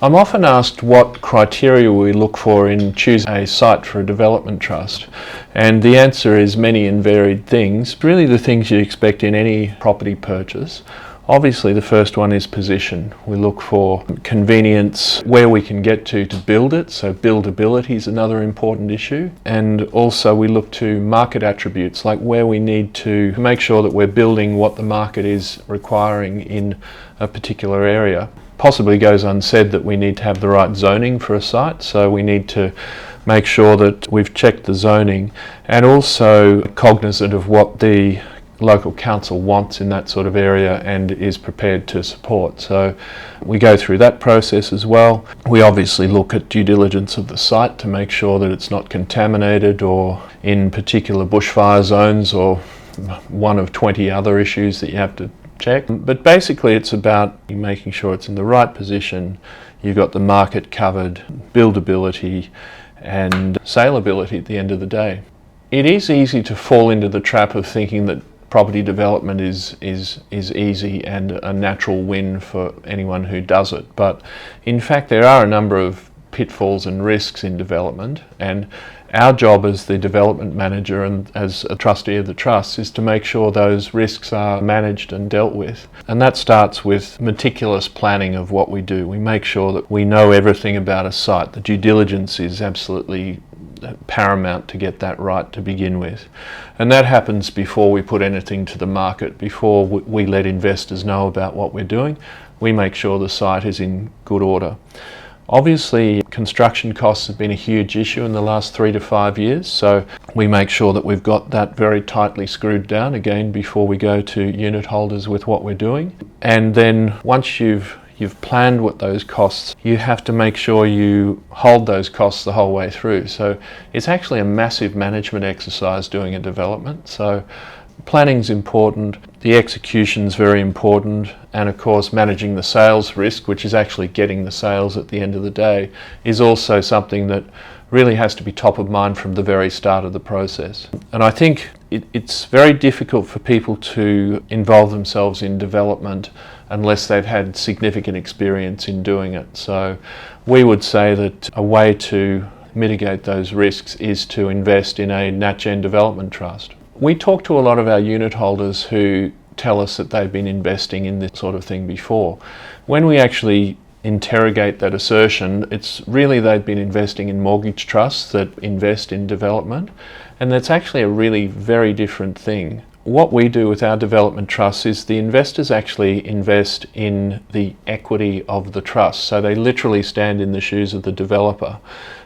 I'm often asked what criteria we look for in choosing a site for a development trust, and the answer is many and varied things. Really the things you expect in any property purchase. Obviously the first one is position. We look for convenience, where we can get to build it, so buildability is another important issue. And also we look to market attributes, like where we need to make sure that we're building what the market is requiring in a particular area. Possibly goes unsaid that we need to have the right zoning for a site, so we need to make sure that we've checked the zoning and also cognizant of what the local council wants in that sort of area and is prepared to support. So we go through that process as well. We obviously look at due diligence of the site to make sure that it's not contaminated or in particular bushfire zones or one of 20 other issues that you have to check. But basically it's about making sure it's in the right position, you've got the market covered, buildability and saleability at the end of the day. It is easy to fall into the trap of thinking that property development is easy and a natural win for anyone who does it, but in fact there are a number of pitfalls and risks in development, and our job as the development manager and as a trustee of the trust is to make sure those risks are managed and dealt with. And that starts with meticulous planning of what we do. We make sure that we know everything about a site. The due diligence is absolutely paramount to get that right to begin with. And that happens before we put anything to the market, before we let investors know about what we're doing. We make sure the site is in good order. Obviously, construction costs have been a huge issue in the last 3 to 5 years, so we make sure that we've got that very tightly screwed down again before we go to unit holders with what we're doing. And then once you've planned what those costs, you have to make sure you hold those costs the whole way through. So it's actually a massive management exercise doing a development. So planning's important, the execution's very important, and of course managing the sales risk, which is actually getting the sales at the end of the day, is also something that really has to be top of mind from the very start of the process. And I think it's very difficult for people to involve themselves in development unless they've had significant experience in doing it. So we would say that a way to mitigate those risks is to invest in a Natgen development trust. We talk to a lot of our unit holders who tell us that they've been investing in this sort of thing before. When we actually interrogate that assertion, it's really they've been investing in mortgage trusts that invest in development, and that's actually a really very different thing. What we do with our development trusts is the investors actually invest in the equity of the trust, so they literally stand in the shoes of the developer.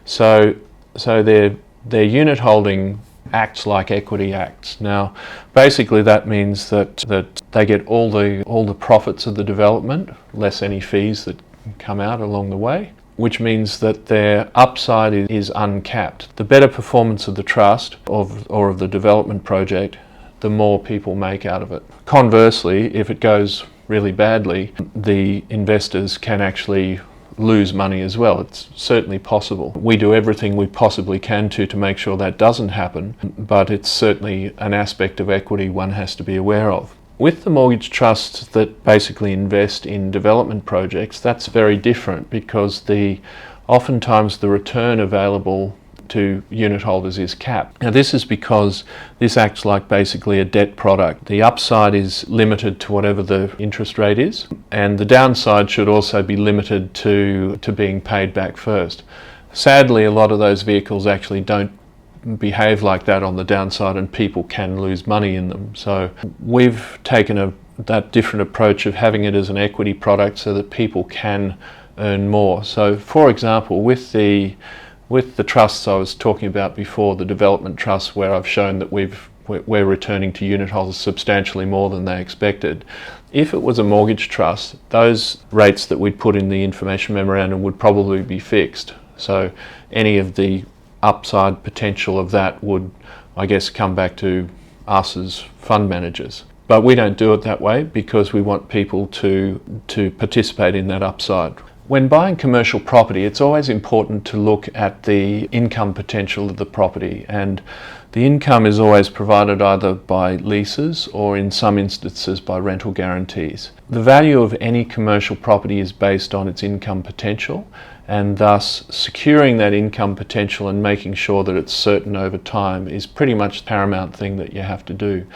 So their unit holding acts like equity acts. Now, basically that means that they get all the profits of the development, less any fees that come out along the way, which means that their upside is uncapped. The better performance of the trust or of the development project, the more people make out of it. Conversely, if it goes really badly, the investors can actually lose money as well. It's certainly possible. We do everything we possibly can to make sure that doesn't happen, but it's certainly an aspect of equity one has to be aware of. With the mortgage trusts that basically invest in development projects, that's very different because oftentimes the return available to unit holders is capped. Now this is because this acts like basically a debt product. The upside is limited to whatever the interest rate is, and the downside should also be limited to being paid back first. Sadly, a lot of those vehicles actually don't behave like that on the downside, and people can lose money in them. So we've taken that different approach of having it as an equity product so that people can earn more. So for example, with the trusts I was talking about before, the development trusts where I've shown that we're returning to unit holders substantially more than they expected. If it was a mortgage trust, those rates that we'd put in the information memorandum would probably be fixed. So any of the upside potential of that would, I guess, come back to us as fund managers. But we don't do it that way because we want people to participate in that upside. When buying commercial property, it's always important to look at the income potential of the property, and the income is always provided either by leases or in some instances by rental guarantees. The value of any commercial property is based on its income potential, and thus securing that income potential and making sure that it's certain over time is pretty much the paramount thing that you have to do.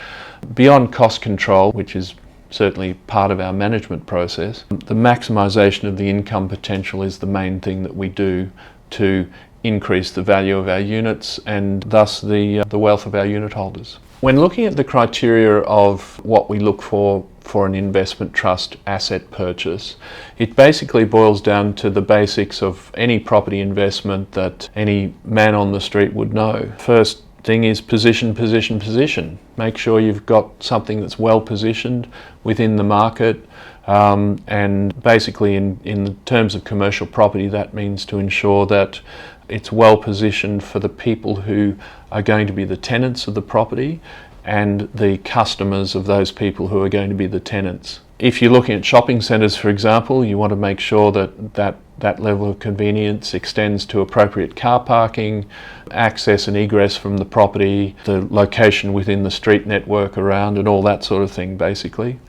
Beyond cost control, which is certainly part of our management process, the maximisation of the income potential is the main thing that we do to increase the value of our units and thus the wealth of our unit holders. When looking at the criteria of what we look for an investment trust asset purchase, it basically boils down to the basics of any property investment that any man on the street would know. First thing is position, position, position. Make sure you've got something that's well positioned within the market, and basically in terms of commercial property, that means to ensure that it's well positioned for the people who are going to be the tenants of the property and the customers of those people who are going to be the tenants. If you're looking at shopping centres, for example, you want to make sure that level of convenience extends to appropriate car parking, access and egress from the property, the location within the street network around, and all that sort of thing, basically.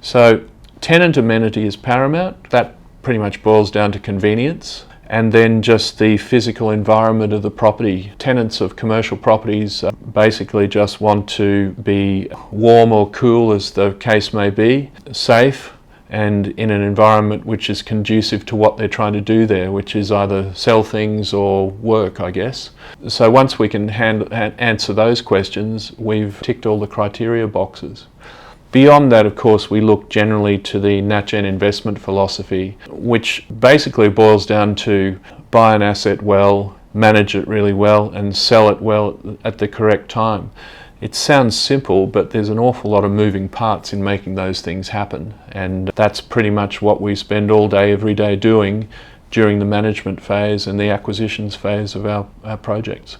So tenant amenity is paramount. That pretty much boils down to convenience. And then just the physical environment of the property. Tenants of commercial properties basically just want to be warm or cool, as the case may be, safe, and in an environment which is conducive to what they're trying to do there, which is either sell things or work, I guess. So once we can answer those questions, we've ticked all the criteria boxes. Beyond that, of course, we look generally to the Natgen investment philosophy, which basically boils down to buy an asset well, manage it really well, and sell it well at the correct time. It sounds simple, but there's an awful lot of moving parts in making those things happen, and that's pretty much what we spend all day, every day doing during the management phase and the acquisitions phase of our projects.